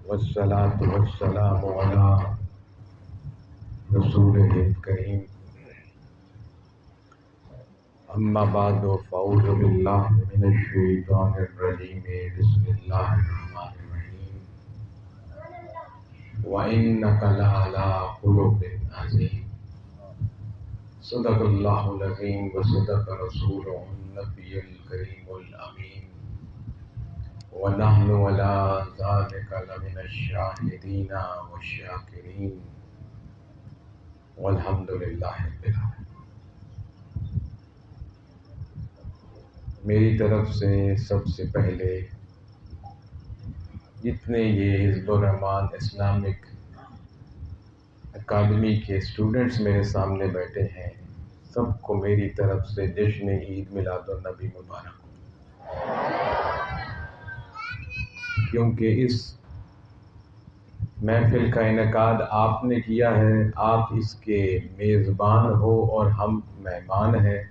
والصلاة والسلام على رسوله الكريم أما بعد فأعوذ بالله من الشيطان الرجيم بسم الله الرحمن الرحيم وإنك لعلى خلق عظيم صدق الله العظيم وصدق رسوله النبي الكريم الأمين ونحن على ذلك لمن الشاهدين والشاكرين والحمد للہ رب العالمین۔ میری طرف سے سب سے پہلے جتنے یہ حزب الرحمان اسلامک اکیڈمی کے اسٹوڈنٹس میرے سامنے بیٹھے ہیں، سب کو میری طرف سے جشن عید میلاد النبی مبارک ہو، کیونکہ اس محفل کا انعقاد آپ نے کیا ہے، آپ اس کے میزبان ہو اور ہم مہمان ہیں،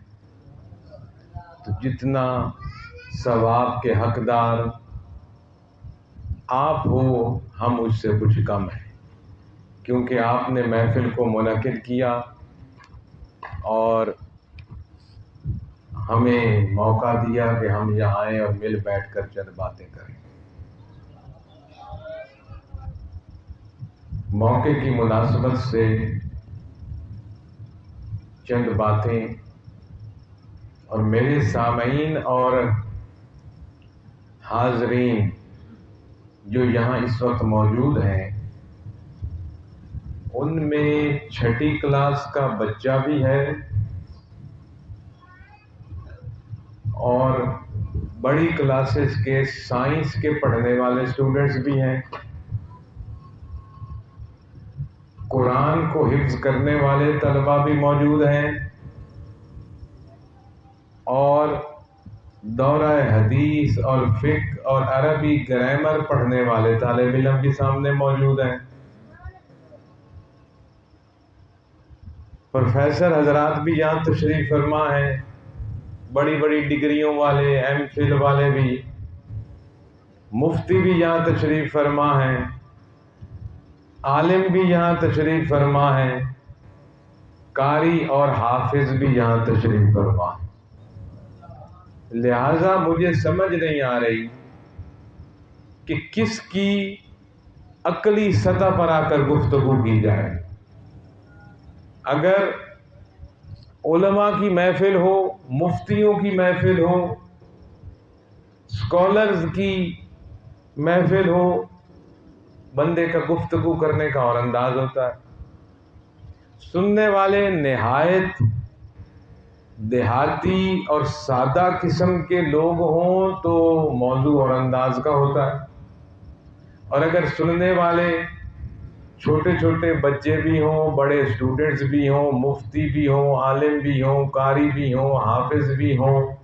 تو جتنا ثواب کے حقدار آپ ہو ہم اس سے کچھ کم ہیں، کیونکہ آپ نے محفل کو منعقد کیا اور ہمیں موقع دیا کہ ہم یہاں آئیں اور مل بیٹھ کر چند باتیں کریں۔ موقع کی مناسبت سے چند باتیں، اور میرے سامعین اور حاضرین جو یہاں اس وقت موجود ہیں ان میں 6ٹھی کلاس کا بچہ بھی ہے اور بڑی کلاسز کے سائنس کے پڑھنے والے اسٹوڈنٹس بھی ہیں، قرآن کو حفظ کرنے والے طلباء بھی موجود ہیں، اور دورہ حدیث اور فقہ اور عربی گرامر پڑھنے والے طالب علم بھی سامنے موجود ہیں، پروفیسر حضرات بھی یہاں تشریف فرما ہیں، بڑی بڑی ڈگریوں والے ایم فل والے بھی، مفتی بھی یہاں تشریف فرما ہیں، عالم بھی یہاں تشریف فرما ہیں، قاری اور حافظ بھی یہاں تشریف فرما ہیں۔ لہذا مجھے سمجھ نہیں آ رہی کہ کس کی عقلی سطح پر آ کر گفتگو کی جائے۔ اگر علماء کی محفل ہو، مفتیوں کی محفل ہو، اسکالرز کی محفل ہو، بندے کا گفتگو کرنے کا اور انداز ہوتا ہے، سننے والے نہایت دیہاتی اور سادہ قسم کے لوگ ہوں تو موضوع اور انداز کا ہوتا ہے، اور اگر سننے والے چھوٹے چھوٹے بچے بھی ہوں، بڑے اسٹوڈنٹس بھی ہوں، مفتی بھی ہوں، عالم بھی ہوں، قاری بھی ہوں، حافظ بھی ہوں،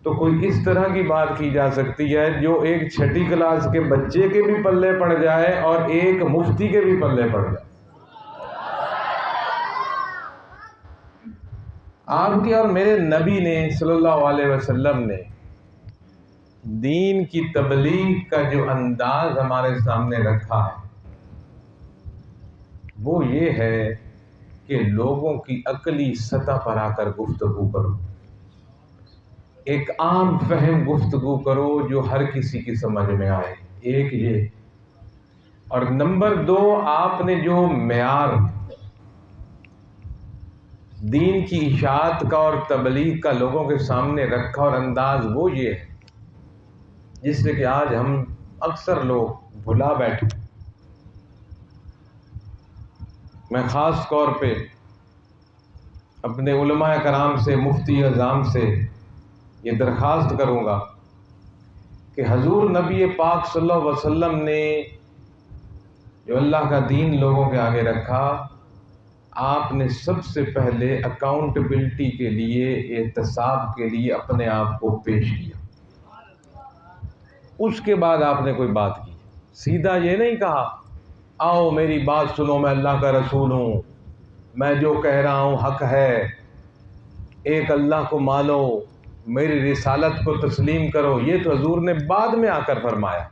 تو کوئی اس طرح کی بات کی جا سکتی ہے جو ایک 6ٹھی کلاس کے بچے کے بھی پلے پڑ جائے اور ایک مفتی کے بھی پلے پڑ جائے۔ آپ کے اور میرے نبی نے صلی اللہ علیہ وسلم نے دین کی تبلیغ کا جو انداز ہمارے سامنے رکھا ہے وہ یہ ہے کہ لوگوں کی عقلی سطح پر آ کر گفتگو کرو، ایک عام فہم گفتگو کرو جو ہر کسی کی سمجھ میں آئے، ایک یہ، اور نمبر 2 آپ نے جو معیار دین کی اشاعت کا اور تبلیغ کا لوگوں کے سامنے رکھا اور انداز وہ یہ ہے جس سے کہ آج ہم اکثر لوگ بھلا بیٹھے۔ میں خاص طور پہ اپنے علماء کرام سے، مفتی اعظام سے یہ درخواست کروں گا کہ حضور نبی پاک صلی اللہ علیہ وسلم نے جو اللہ کا دین لوگوں کے آگے رکھا، آپ نے سب سے پہلے اکاؤنٹیبلٹی کے لیے، احتساب کے لیے اپنے آپ کو پیش کیا، اس کے بعد آپ نے کوئی بات کی، سیدھا یہ نہیں کہا آؤ میری بات سنو، میں اللہ کا رسول ہوں، میں جو کہہ رہا ہوں حق ہے، ایک اللہ کو مانو، میری رسالت کو تسلیم کرو، یہ تو حضور نے بعد میں آ کر فرمایا۔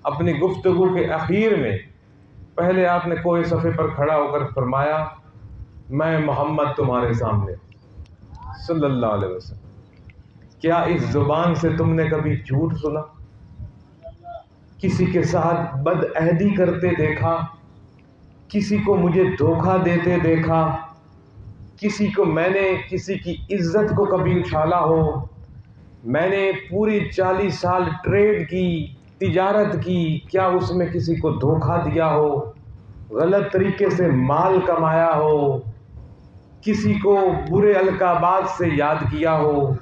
اپنی گفتگو کے اخیر میں پہلے آپ نے کوئی صفحے پر کھڑا ہو کر فرمایا میں محمد تمہارے سامنے صلی اللہ علیہ وسلم، کیا اس زبان سے تم نے کبھی جھوٹ سنا؟ کسی کے ساتھ بد عہدی کرتے دیکھا؟ کسی کو مجھے دھوکہ دیتے دیکھا؟ کسی کو میں نے کسی کی عزت کو کبھی اچھالا ہو؟ میں نے پوری 40 سال ٹریڈ کی، تجارت کی، کیا اس میں کسی کو دھوکہ دیا ہو؟ غلط طریقے سے مال کمایا ہو؟ کسی کو برے القابات سے یاد کیا ہو؟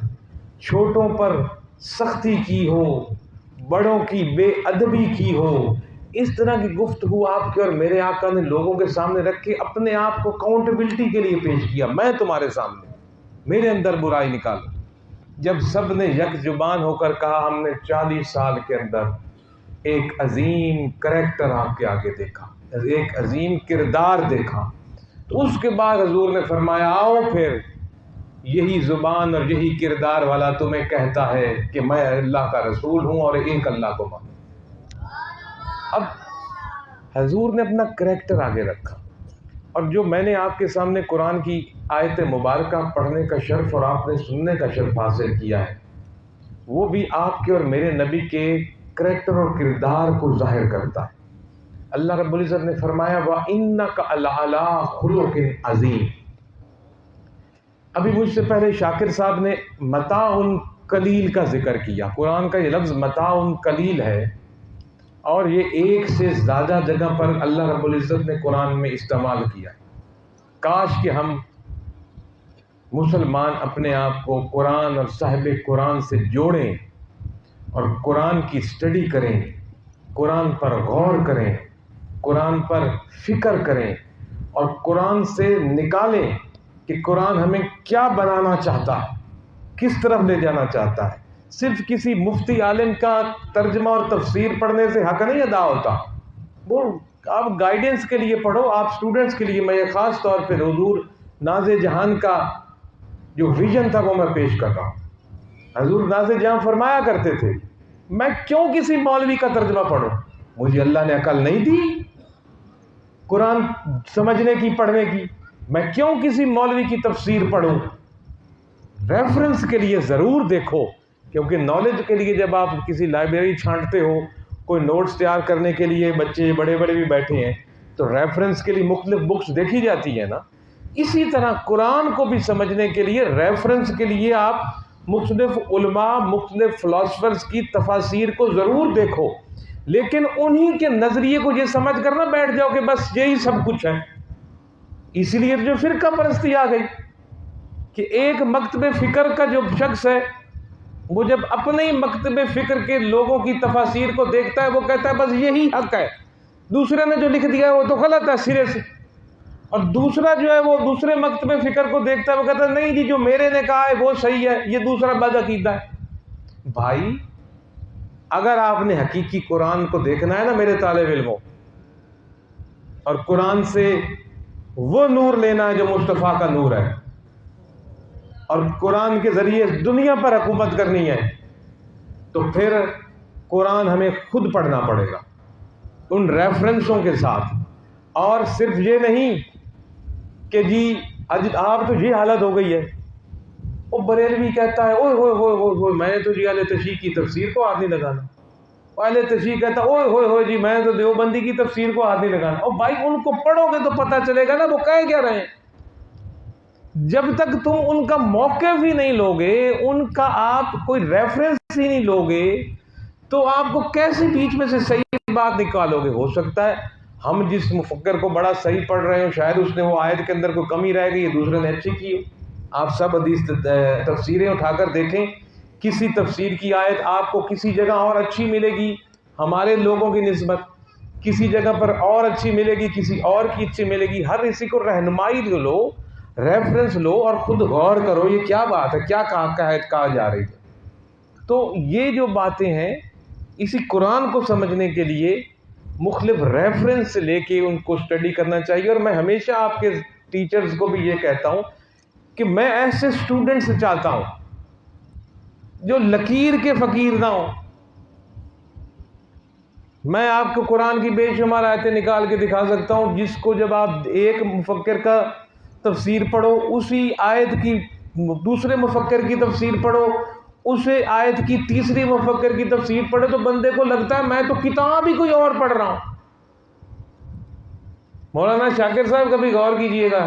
چھوٹوں پر سختی کی ہو؟ بڑوں کی بے ادبی کی ہو؟ اس طرح کی گفتگو آپ کے اور میرے آقا نے لوگوں کے سامنے رکھ کے اپنے آپ کو اکاؤنٹیبلٹی کے لیے پیش کیا، میں تمہارے سامنے، میرے اندر برائی نکالو۔ جب سب نے یک زبان ہو کر کہا ہم نے 40 سال کے اندر ایک عظیم کریکٹر آپ کے آگے دیکھا، ایک عظیم کردار دیکھا، تو اس کے بعد حضور نے فرمایا آؤ پھر یہی زبان اور یہی کردار والا تمہیں کہتا ہے کہ میں اللہ کا رسول ہوں اور ایک اللہ کو مانوں۔ اب حضور نے اپنا کریکٹر آگے رکھا، اور جو میں نے آپ کے سامنے قرآن کی آیت مبارکہ پڑھنے کا شرف اور آپ نے سننے کا شرف حاصل کیا ہے، وہ بھی آپ کے اور میرے نبی کے کریکٹر اور کردار کو ظاہر کرتا ہے۔ اللہ رب العزت نے فرمایا وَإِنَّكَ لَعَلَىٰ خُلُقٍ عَظِيمٍ۔ ابھی مجھ سے پہلے شاکر صاحب نے متاع قلیل کا ذکر کیا۔ قرآن کا یہ لفظ متاع قلیل ہے، اور یہ ایک سے زیادہ جگہ پر اللہ رب العزت نے قرآن میں استعمال کیا۔ کاش کہ ہم مسلمان اپنے آپ کو قرآن اور صاحب قرآن سے جوڑیں اور قرآن کی اسٹڈی کریں، قرآن پر غور کریں، قرآن پر فکر کریں، اور قرآن سے نکالیں کہ قرآن ہمیں کیا بنانا چاہتا ہے، کس طرف لے جانا چاہتا ہے۔ صرف کسی مفتی عالم کا ترجمہ اور تفسیر پڑھنے سے حق نہیں ادا ہوتا، وہ آپ گائیڈنس کے لیے پڑھو، آپ اسٹوڈنٹس کے لیے۔ میں یہ خاص طور پہ حضور ناز جہان کا جو ویژن تھا وہ میں پیش کر رہا ہوں۔ حضور ناز جہاں فرمایا کرتے تھے میں کیوں کسی مولوی کا ترجمہ پڑھوں، مجھے اللہ نے عقل نہیں دی قرآن سمجھنے کی، پڑھنے کی، میں کیوں کسی مولوی کی تفسیر پڑھوں۔ ریفرنس کے لیے ضرور دیکھو، کیونکہ نالج کے لیے جب آپ کسی لائبریری چھانٹتے ہو، کوئی نوٹس تیار کرنے کے لیے بچے بڑے بڑے بھی بیٹھے ہیں تو ریفرنس کے لیے مختلف بکس دیکھی جاتی ہیں نا، اسی طرح قرآن کو بھی سمجھنے کے لیے ریفرنس کے لیے آپ مختلف علماء، مختلف فلاسفرز کی تفاسیر کو ضرور دیکھو، لیکن انہی کے نظریے کو یہ سمجھ کر نہ بیٹھ جاؤ کہ بس یہی سب کچھ ہے۔ اسی لیے جو فرقہ پرستی آ گئی کہ ایک مکتب فکر کا جو شخص ہے وہ جب اپنے ہی مکتب فکر کے لوگوں کی تفاسیر کو دیکھتا ہے وہ کہتا ہے بس یہی حق ہے، دوسرے نے جو لکھ دیا ہے وہ تو غلط ہے سرے سے، اور دوسرا جو ہے وہ دوسرے مکتب فکر کو دیکھتا ہے وہ کہتا ہے نہیں جی جو میرے نے کہا ہے وہ صحیح ہے، یہ دوسرا بد عقیدہ ہے۔ بھائی اگر آپ نے حقیقی قرآن کو دیکھنا ہے نا میرے طالب علموں، اور قرآن سے وہ نور لینا ہے جو مصطفیٰ کا نور ہے، اور قرآن کے ذریعے دنیا پر حکومت کرنی ہے، تو پھر قرآن ہمیں خود پڑھنا پڑے گا ان ریفرنسوں کے ساتھ، اور صرف یہ نہیں کہ جی آپ تو یہ حالت ہو گئی ہے، وہ بریلوی کہتا ہے اوئے ہوئے ہوئے ہوئے ہوئے میں نے تو جی اہل تشیع کی تفسیر کو ہاتھ نہیں لگانا، اہل تشیع کہتا ہے اوئے ہوئے ہوئے جی میں نے تو دیوبندی کی تفسیر کو ہاتھ نہیں لگانا۔ اور بھائی ان کو پڑھو گے تو پتہ چلے گا نا وہ کہہ کیا رہے ہیں۔ جب تک تم ان کا موقف ہی نہیں لوگے، ان کا آپ کوئی ریفرنس ہی نہیں لوگے، تو آپ کو کیسے بیچ میں سے صحیح بات نکالو گے؟ ہو سکتا ہے ہم جس مفکر کو بڑا صحیح پڑھ رہے ہوں شاید اس نے وہ آیت کے اندر کوئی کمی رہ گئی، دوسرے نے اچھی کی ہو۔ آپ سب حدیث تفسیریں اٹھا کر دیکھیں، کسی تفسیر کی آیت آپ کو کسی جگہ اور اچھی ملے گی ہمارے لوگوں کی نسبت، کسی جگہ پر اور اچھی ملے گی، کسی اور کی اچھی ملے گی۔ ہر کسی کو رہنمائی لو، ریفرنس لو اور خود غور کرو یہ کیا بات ہے، کیا کہا جا رہی ہے۔ تو یہ جو باتیں ہیں اسی قرآن کو سمجھنے کے لیے مختلف ریفرنس لے کے ان کو اسٹڈی کرنا چاہیے۔ اور میں ہمیشہ آپ کے ٹیچرز کو بھی یہ کہتا ہوں کہ میں ایسے اسٹوڈنٹس چاہتا ہوں جو لکیر کے فقیر نہ ہوں، میں آپ کو قرآن کی بے شمار آیتیں نکال کے دکھا سکتا ہوں جس کو جب آپ ایک مفکر کا تفسیر پڑھو، اسی آیت کی دوسرے مفکر کی تفسیر پڑھو، اسے آیت کی تیسری مفکر کی تفسیر پڑھے تو بندے کو لگتا ہے میں تو کتاب ہی کوئی اور پڑھ رہا ہوں۔ مولانا شاکر صاحب کبھی غور کیجئے گا،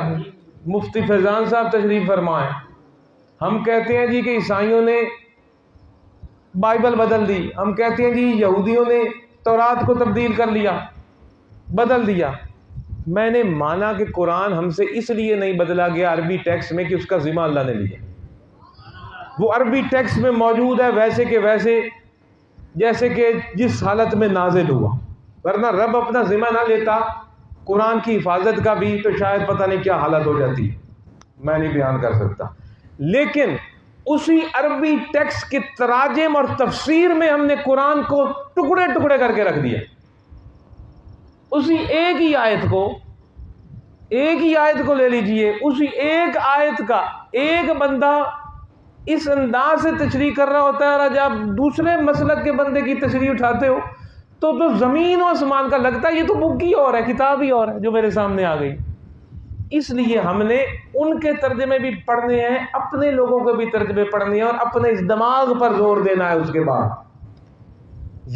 مفتی فیضان صاحب تشریف فرمائیں، ہم کہتے ہیں جی کہ عیسائیوں نے بائبل بدل دی، ہم کہتے ہیں جی یہودیوں نے تورات کو تبدیل کر لیا، بدل دیا۔ میں نے مانا کہ قرآن ہم سے اس لیے نہیں بدلا گیا عربی ٹیکسٹ میں کہ اس کا ذمہ اللہ نے لیا، وہ عربی ٹیکسٹ میں موجود ہے ویسے کہ ویسے جیسے کہ جس حالت میں نازل ہوا، ورنہ رب اپنا ذمہ نہ لیتا قرآن کی حفاظت کا بھی تو شاید پتہ نہیں کیا حالت ہو جاتی، میں نہیں بیان کر سکتا۔ لیکن اسی عربی ٹیکسٹ کے تراجم اور تفسیر میں ہم نے قرآن کو ٹکڑے ٹکڑے کر کے رکھ دیا، اسی ایک ہی آیت کو لے لیجئے، اسی ایک آیت کا ایک بندہ اس انداز سے تشریح کر رہا ہوتا ہے، اور جب دوسرے مسلک کے بندے کی تشریح اٹھاتے ہو تو زمین و آسمان کا لگتا ہے یہ تو بک ہی اور ہے، کتاب ہی اور ہے جو میرے سامنے آ گئی۔ اس لیے ہم نے ان کے ترجمے بھی پڑھنے ہیں، اپنے لوگوں کو بھی ترجمے پڑھنے ہیں، اور اپنے اس دماغ پر زور دینا ہے۔ اس کے بعد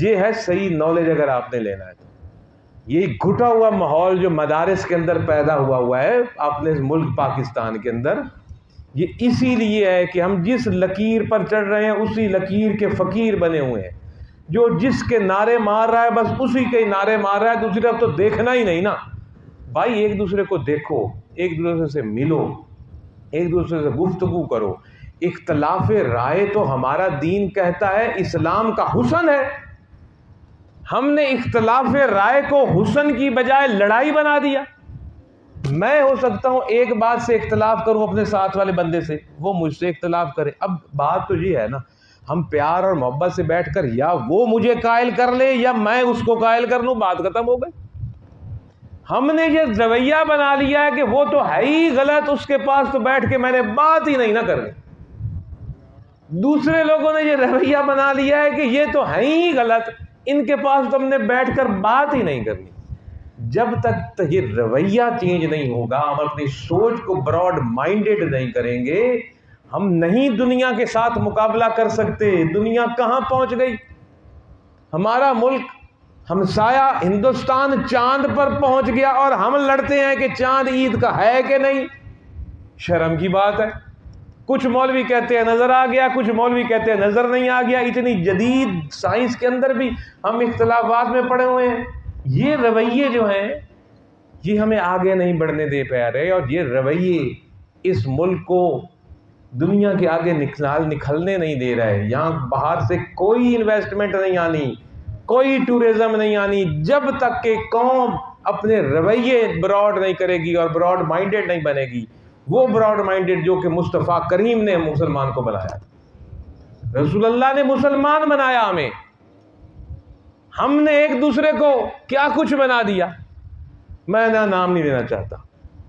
یہ ہے صحیح نالج اگر آپ نے لینا ہے تو یہ گھٹا ہوا ماحول جو مدارس کے اندر پیدا ہوا ہے اپنے ملک پاکستان کے اندر، یہ اسی لیے ہے کہ ہم جس لکیر پر چڑھ رہے ہیں اسی لکیر کے فقیر بنے ہوئے ہیں، جو جس کے نعرے مار رہا ہے بس اسی کے نعرے مار رہا ہے، دوسری طرف تو دیکھنا ہی نہیں نا۔ بھائی ایک دوسرے کو دیکھو، ایک دوسرے سے ملو، ایک دوسرے سے گفتگو کرو۔ اختلاف رائے تو ہمارا دین کہتا ہے اسلام کا حسن ہے، ہم نے اختلاف رائے کو حسن کی بجائے لڑائی بنا دیا۔ میں ہو سکتا ہوں ایک بات سے اختلاف کروں اپنے ساتھ والے بندے سے، وہ مجھ سے اختلاف کرے۔ اب بات تو یہ ہے نا، ہم پیار اور محبت سے بیٹھ کر یا وہ مجھے قائل کر لے یا میں اس کو قائل کر لوں، بات ختم ہو گئی۔ ہم نے یہ رویہ بنا لیا ہے کہ وہ تو ہے ہی غلط، اس کے پاس تو بیٹھ کے میں نے بات ہی نہیں نہ کرنی۔ دوسرے لوگوں نے یہ رویہ بنا لیا ہے کہ یہ تو ہے ہی غلط، ان کے پاس تو ہم نے بیٹھ کر بات ہی نہیں کرنی۔ جب تک یہ رویہ چینج نہیں ہوگا، ہم اپنی سوچ کو براڈ مائنڈڈ نہیں کریں گے، ہم نہیں دنیا کے ساتھ مقابلہ کر سکتے۔ دنیا کہاں پہنچ گئی؟ ہمارا ملک ہمسایہ ہندوستان چاند پر پہنچ گیا اور ہم لڑتے ہیں کہ چاند عید کا ہے کہ نہیں۔ شرم کی بات ہے۔ کچھ مولوی کہتے ہیں نظر آ گیا، کچھ مولوی کہتے ہیں نظر نہیں آ گیا۔ اتنی جدید سائنس کے اندر بھی ہم اختلافات میں پڑے ہوئے ہیں۔ یہ رویے جو ہیں یہ ہمیں آگے نہیں بڑھنے دے پا رہے، اور یہ رویے اس ملک کو دنیا کے آگے نکلنے نہیں دے رہے۔ یہاں باہر سے کوئی انویسٹمنٹ نہیں آنی، کوئی ٹورزم نہیں آنی جب تک کہ قوم اپنے رویے براڈ نہیں کرے گی اور براڈ مائنڈڈ نہیں بنے گی۔ وہ براڈ مائنڈڈ جو کہ مصطفیٰ کریم نے مسلمان کو بنایا، رسول اللہ نے مسلمان بنایا ہمیں، ہم نے ایک دوسرے کو کیا کچھ بنا دیا، میں نام نہیں لینا چاہتا۔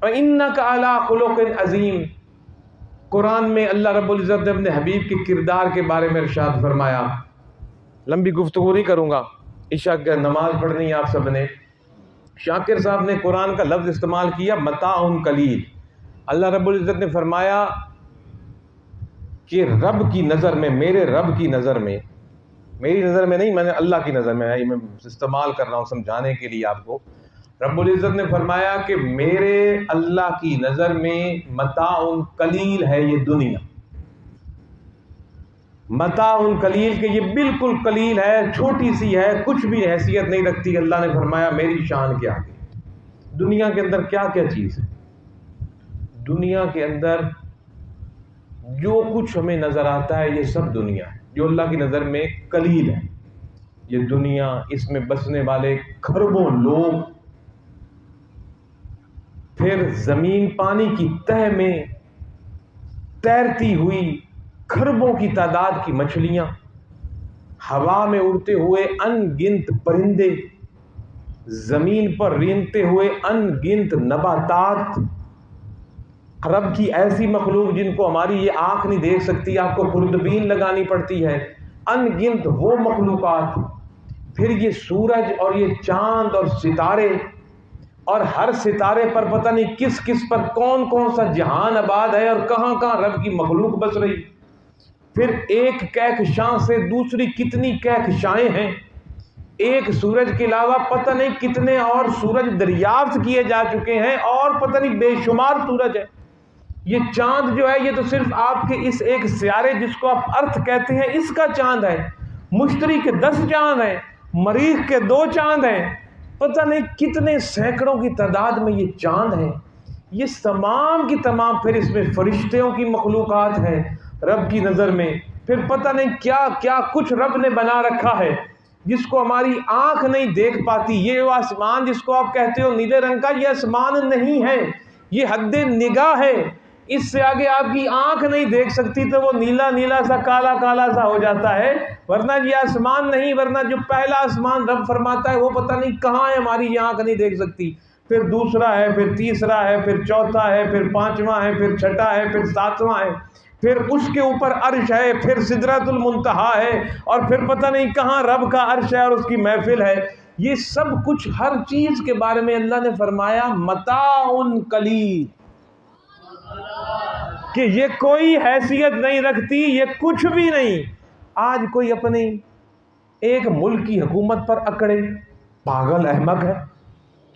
وَإِنَّكَ عَلَىٰ خُلُقٍ عَظِيمٍ، قرآن میں اللہ رب العزت نے اپنے حبیب کے کردار کے بارے میں ارشاد فرمایا۔ لمبی گفتگو نہیں کروں گا، عشاء کی نماز پڑھنی ہے آپ سب نے۔ شاکر صاحب نے قرآن کا لفظ استعمال کیا متاع قلیل۔ اللہ رب العزت نے فرمایا کہ رب کی نظر میں، میرے رب کی نظر میں، میری نظر میں نہیں، میں نے اللہ کی نظر میں استعمال کر رہا ہوں سمجھانے کے لیے آپ کو۔ رب العزت نے فرمایا کہ میرے اللہ کی نظر میں متاع قلیل ہے یہ دنیا، متاع قلیل کہ یہ بالکل قلیل ہے، چھوٹی سی ہے، کچھ بھی حیثیت نہیں رکھتی۔ اللہ نے فرمایا میری شان کیا ہے۔ دنیا کے اندر کیا کیا چیز ہے؟ دنیا کے اندر جو کچھ ہمیں نظر آتا ہے یہ سب دنیا ہے جو اللہ کی نظر میں قلیل ہے۔ یہ دنیا، اس میں بسنے والے کھربوں لوگ، پھر زمین پانی کی تہ میں تیرتی ہوئی کھربوں کی تعداد کی مچھلیاں، ہوا میں اڑتے ہوئے ان گنت پرندے، زمین پر رینگتے ہوئے ان گنت نباتات، رب کی ایسی مخلوق جن کو ہماری یہ آنکھ نہیں دیکھ سکتی، آپ کو خوردبین لگانی پڑتی ہے، ان گنت وہ مخلوقات پھر یہ سورج اور یہ چاند اور ستارے، اور ہر ستارے پر پتہ نہیں کس کس پر کون کون سا جہان آباد ہے اور کہاں کہاں رب کی مخلوق بس رہی، پھر ایک کہکشاں سے دوسری کتنی کہکشائیں ہیں، ایک سورج کے علاوہ پتہ نہیں کتنے اور سورج دریافت کیے جا چکے ہیں، اور پتہ نہیں بے شمار سورج ہے۔ یہ چاند جو ہے یہ تو صرف آپ کے اس ایک سیارے جس کو آپ ارتھ کہتے ہیں اس کا چاند ہے، مشتری کے 10 چاند ہیں، مریخ کے 2 چاند ہیں، پتہ نہیں کتنے سینکڑوں کی تعداد میں یہ چاند ہیں۔ یہ تمام کی تمام، پھر اس میں فرشتوں کی مخلوقات ہیں رب کی نظر میں، پھر پتہ نہیں کیا کیا کچھ رب نے بنا رکھا ہے جس کو ہماری آنکھ نہیں دیکھ پاتی۔ یہ وہ آسمان جس کو آپ کہتے ہو نیلے رنگ کا، یہ آسمان نہیں ہے، یہ حد نگاہ ہے، اس سے آگے آپ کی آنکھ نہیں دیکھ سکتی، تو وہ نیلا نیلا سا کالا کالا سا ہو جاتا ہے، ورنہ یہ آسمان نہیں۔ ورنہ جو پہلا آسمان رب فرماتا ہے وہ پتہ نہیں کہاں ہے، ہماری یہ آنکھ نہیں دیکھ سکتی، پھر دوسرا ہے، پھر تیسرا ہے، پھر چوتھا ہے، پھر 5واں ہے، پھر 6واں ہے، پھر 7واں ہے، پھر اس کے اوپر عرش ہے، پھر سدرۃ المنتہا ہے، اور پھر پتہ نہیں کہاں رب کا عرش ہے اور اس کی محفل ہے۔ یہ سب کچھ ہر چیز کے بارے میں اللہ نے فرمایا متاع قلیل، کہ یہ کوئی حیثیت نہیں رکھتی، یہ کچھ بھی نہیں۔ آج کوئی اپنی ایک ملک کی حکومت پر اکڑے، پاگل احمق ہے،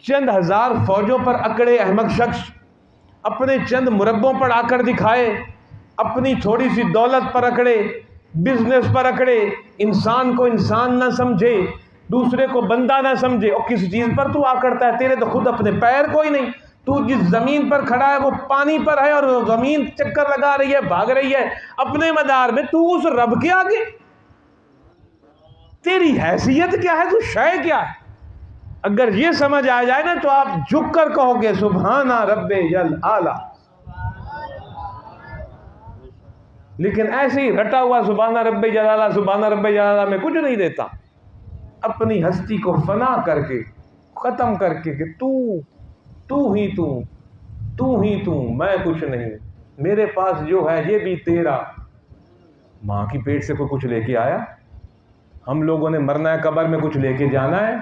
چند ہزار فوجوں پر اکڑے احمق شخص، اپنے چند مربوں پر آ کر دکھائے، اپنی تھوڑی سی دولت پر اکڑے، بزنس پر اکڑے، انسان کو انسان نہ سمجھے، دوسرے کو بندہ نہ سمجھے۔ اور کس چیز پر تو آکڑتا ہے؟ تیرے تو خود اپنے پیر کوئی نہیں، تو جس زمین پر کھڑا ہے وہ پانی پر ہے، اور وہ زمین چکر لگا رہی ہے، بھاگ رہی ہے اپنے مدار میں، تو اس رب کے آگے تیری حیثیت کیا ہے؟ تو شے کیا ہے؟ اگر یہ سمجھ آ جائے نا تو آپ جھک کر کہو گے سبحان رب الاعلی۔ لیکن ایسے ہی رٹا ہوا سبحان رب جلالہ سبحان رب جلالہ میں کچھ نہیں دیتا، اپنی ہستی کو فنا کر کے ختم کر کے کہ تو ہی تو، میں کچھ نہیں، میرے پاس جو ہے یہ بھی تیرا۔ ماں کی پیٹ سے کوئی کچھ لے کے آیا؟ ہم لوگوں نے مرنا ہے، قبر میں کچھ لے کے جانا ہے؟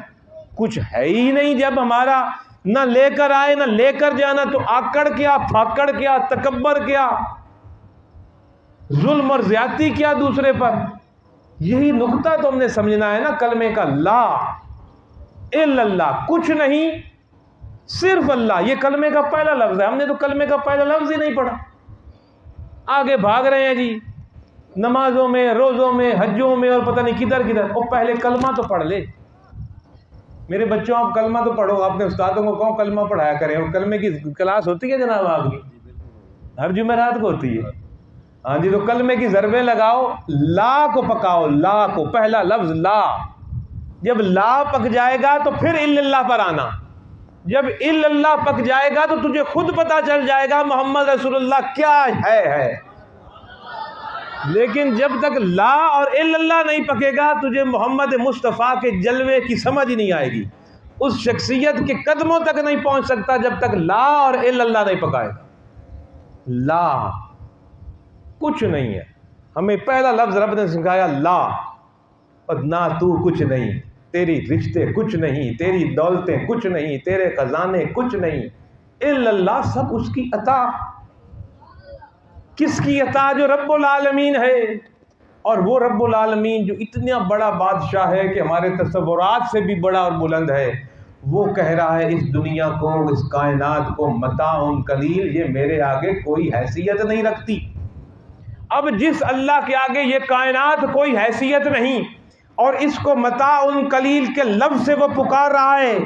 کچھ ہے ہی نہیں۔ جب ہمارا نہ لے کر آئے نہ لے کر جانا، تو آکڑ کیا، پھاکڑ کیا، تکبر کیا، ظلم اور زیادتی کیا دوسرے پر؟ یہی نقطہ تو ہم نے سمجھنا ہے نا کلمے کا، لا الا اللہ، کچھ نہیں صرف اللہ۔ یہ کلمے کا پہلا لفظ ہے، ہم نے تو کلمے کا پہلا لفظ ہی نہیں پڑھا، آگے بھاگ رہے ہیں جی نمازوں میں، روزوں میں، حجوں میں، اور پتہ نہیں کدھر کدھر۔ اور پہلے کلمہ تو پڑھ لے میرے بچوں، آپ کلمہ تو پڑھو، آپ نے استادوں کو کہو کلمہ پڑھایا کریں۔ اور کلمے کی کلاس ہوتی ہے جناب آپ کی؟ ہر جمعرات کو ہوتی ہے؟ ہاں جی، تو کلمے کی ضربیں لگاؤ، لا کو پکاؤ، لا کو، پہلا لفظ لا۔ جب لا پک جائے گا تو پھر الا اللہ پر آنا، جب الا اللہ پک جائے گا تو تجھے خود پتا چل جائے گا محمد رسول اللہ کیا ہے۔ لیکن جب تک لا اور الا اللہ نہیں پکے گا، تجھے محمد مصطفیٰ کے جلوے کی سمجھ نہیں آئے گی، اس شخصیت کے قدموں تک نہیں پہنچ سکتا جب تک لا اور الا اللہ نہیں پکائے گا۔ لا کچھ نہیں ہے، ہمیں پہلا لفظ رب نے سکھایا لا، اور نہ تو کچھ نہیں، تیری رشتے کچھ نہیں، تیری دولتیں کچھ نہیں، تیرے خزانے کچھ نہیں، الا اللہ سب اس کی عطا۔ کس کی عطا؟ جو رب العالمین ہے۔ اور وہ رب العالمین جو اتنا بڑا بادشاہ ہے کہ ہمارے تصورات سے بھی بڑا اور بلند ہے، وہ کہہ رہا ہے اس دنیا کو، اس کائنات کو متاع قلیل، یہ میرے آگے کوئی حیثیت نہیں رکھتی۔ اب جس اللہ کے آگے یہ کائنات کوئی حیثیت نہیں، اور اس کو متاع قلیل کے لفظ سے وہ پکار رہا ہے،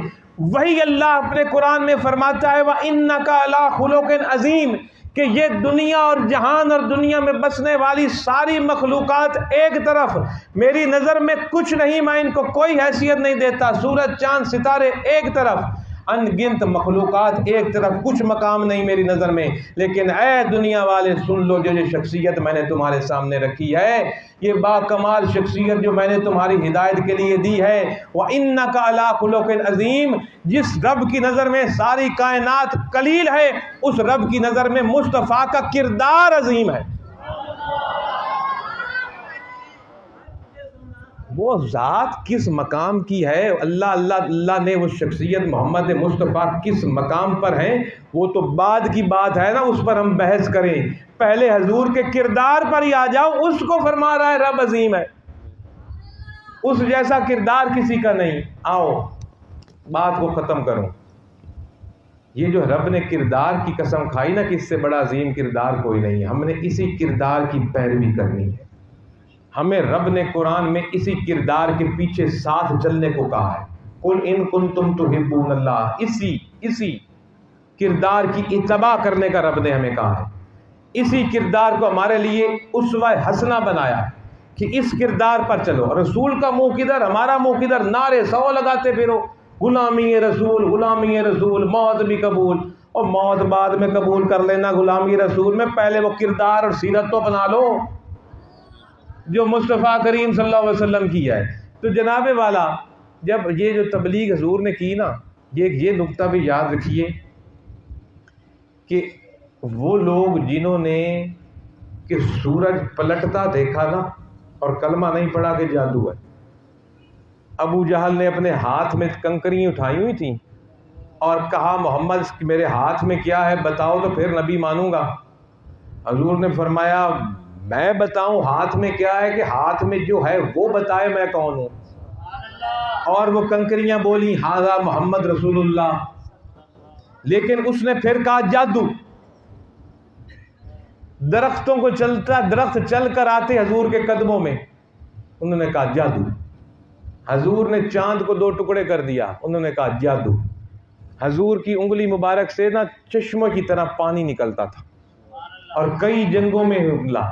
وہی اللہ اپنے قرآن میں فرماتا ہے وَإِنَّكَ عَلَىٰ خُلُقٍ عَظِيمٍ، کہ یہ دنیا اور جہان اور دنیا میں بسنے والی ساری مخلوقات ایک طرف، میری نظر میں کچھ نہیں، میں ان کو کوئی حیثیت نہیں دیتا، سورج چاند ستارے ایک طرف، ان گنت مخلوقات ایک طرف، کچھ مقام نہیں میری نظر میں۔ لیکن اے دنیا والے سن لو، جو شخصیت میں نے تمہارے سامنے رکھی ہے، یہ با کمال شخصیت جو میں نے تمہاری ہدایت کے لیے دی ہے، وَإِنَّكَ عَلَىٰ خُلُقٍ عَظِيمٍ، جس رب کی نظر میں ساری کائنات قلیل ہے، اس رب کی نظر میں مصطفیٰ کا کردار عظیم ہے۔ وہ ذات کس مقام کی ہے، اللہ نے وہ شخصیت محمد مصطفیٰ کس مقام پر ہیں، وہ تو بعد کی بات ہے نا، اس پر ہم بحث کریں، پہلے حضور کے کردار پر ہی آ جاؤ۔ اس کو فرما رہا ہے رب عظیم ہے، اس جیسا کردار کسی کا نہیں۔ آؤ بات کو ختم کروں۔ یہ جو رب نے کردار کی قسم کھائی نا کہ اس سے بڑا عظیم کردار کوئی نہیں ہے، ہم نے اسی کردار کی پیروی کرنی ہے۔ ہمیں رب نے قرآن میں اسی کردار کے پیچھے ساتھ چلنے کو کہا ہے، قل ان کنتم تحبون اللہ، اسی کردار کی اتباع کرنے کا رب نے ہمیں کہا ہے۔ اسی کردار کو ہمارے لیے اسوہ حسنہ بنایا ہے کہ اس کردار پر چلو۔ رسول کا منہ کدھر، ہمارا منہ کدھر، نعرے 100 لگاتے پھرو، غلامی رسول، غلامی رسول، موت بھی قبول، اور موت بعد میں قبول کر لینا غلامی رسول میں، پہلے وہ کردار اور سیرت تو بنا لو جو مصطفیٰ کریم صلی اللہ علیہ وسلم کی ہے۔ تو جناب والا، جب یہ جو تبلیغ حضور نے کی نا، یہ نقطہ بھی یاد رکھیے کہ وہ لوگ جنہوں نے کہ سورج پلٹتا دیکھا نا اور کلمہ نہیں پڑھا کہ جادو ہے، ابو جہل نے اپنے ہاتھ میں کنکریاں اٹھائی ہوئی تھیں اور کہا محمد میرے ہاتھ میں کیا ہے بتاؤ تو پھر نبی مانوں گا۔ حضور نے فرمایا میں بتاؤں ہاتھ میں کیا ہے کہ ہاتھ میں جو ہے وہ بتائے میں کون ہوں، اور وہ کنکریاں بولی ھذا محمد رسول اللہ، لیکن اس نے پھر کہا جادو۔ درختوں کو درخت چل کر آتے حضور کے قدموں میں، انہوں نے کہا جادو۔ حضور نے چاند کو 2 ٹکڑے کر دیا، انہوں نے کہا جادو۔ حضور کی انگلی مبارک سے نا چشموں کی طرح پانی نکلتا تھا اور کئی جنگوں میں حملہ،